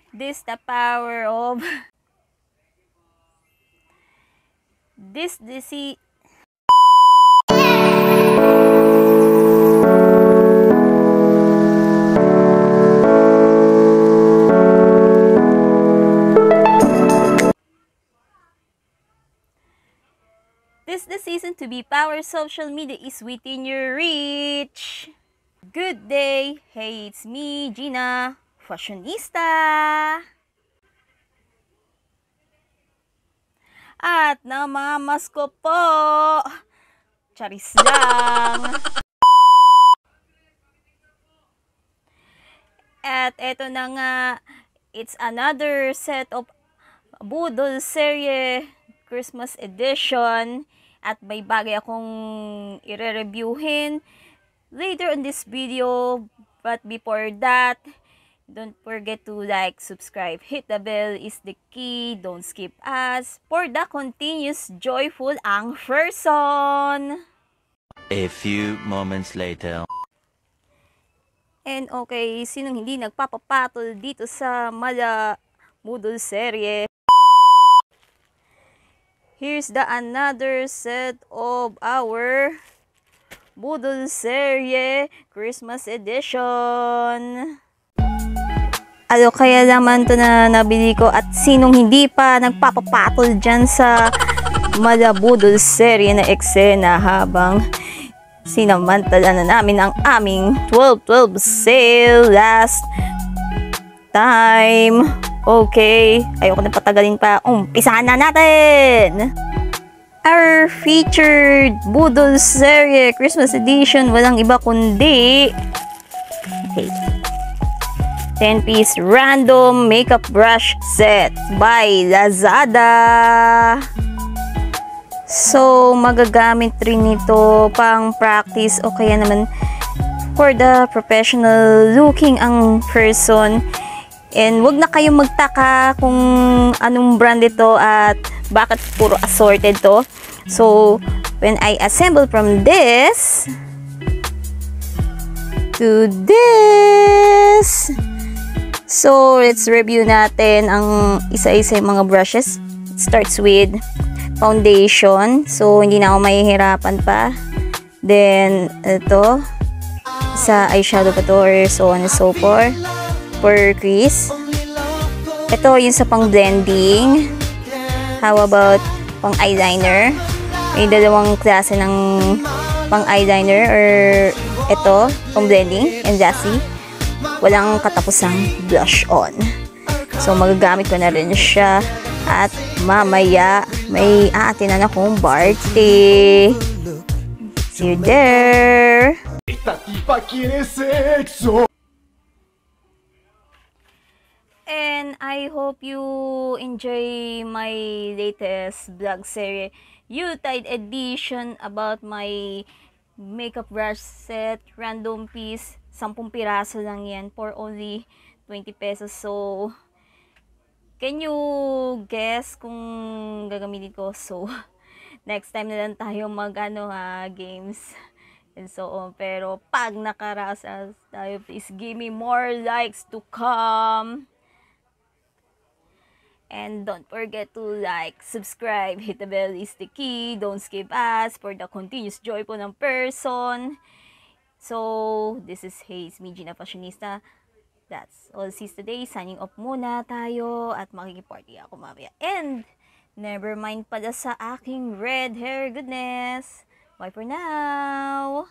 This the power of this disease. This the season to be power. Social media is within your reach. Good day. Hey, it's me, Gina, fashionista. At namamas ko po. Charis lang. At eto na nga, it's another set of Budol Serye Christmas edition. At may bagay akong i-reviewin later on this video. But before that, don't forget to like, subscribe, hit the bell is the key. Don't skip us for the continuous joyful ang person. A few moments later. And okay, sinong hindi nagpapapatol dito sa mala Budol Serye? Here's the another set of our Budol Serye Christmas edition. Ano kaya naman to na nabili ko, at sinong hindi pa nagpapapatol dyan sa mala Budol Serye na eksena habang sinamantala na namin ang aming 12/12 sale last time. Okay, ayoko na patagalin pa. Umpisahan na natin! Our featured Budol Serye Christmas edition, walang iba kundi okay, 10-piece random makeup brush set by Lazada. So, magagamit rin ito pang practice o kaya naman for the professional looking ang person. And wag na kayong magtaka kung anong brand ito at bakit puro assorted to. So, when I assemble from this to this, so let's review natin ang isa-isa yung mga brushes. It starts with foundation. So, hindi na ako mahihirapan pa. Then, ito, sa eyeshadow pa to or so on and so forth. For crease. Ito yung sa pang blending. How about pang eyeliner? May dalawang klase ng pang eyeliner or ito, pang blending and glossy. Walang katapusang blush on. So magagamit ko na rin siya at mamaya may aatinan akong party. See you there! Esta tipa quiere sexo. And I hope you enjoy my latest vlog series, Yuletide edition about my makeup brush set, random piece. 10 piraso lang yan for only 20 pesos. So, can you guess kung gagamitin ko? So, next time na lang tayo games and so on. Pero pag nakarasas tayo, please give me more likes to come. And don't forget to like, subscribe, hit the bell is the key. Don't skip us for the continuous joy po ng person. So, this is Hayes, me, Gina Fashionista. That's all sis today. Signing off muna tayo at makikiparty ako mamaya. And, never mind pala sa aking red hair goodness. Bye for now!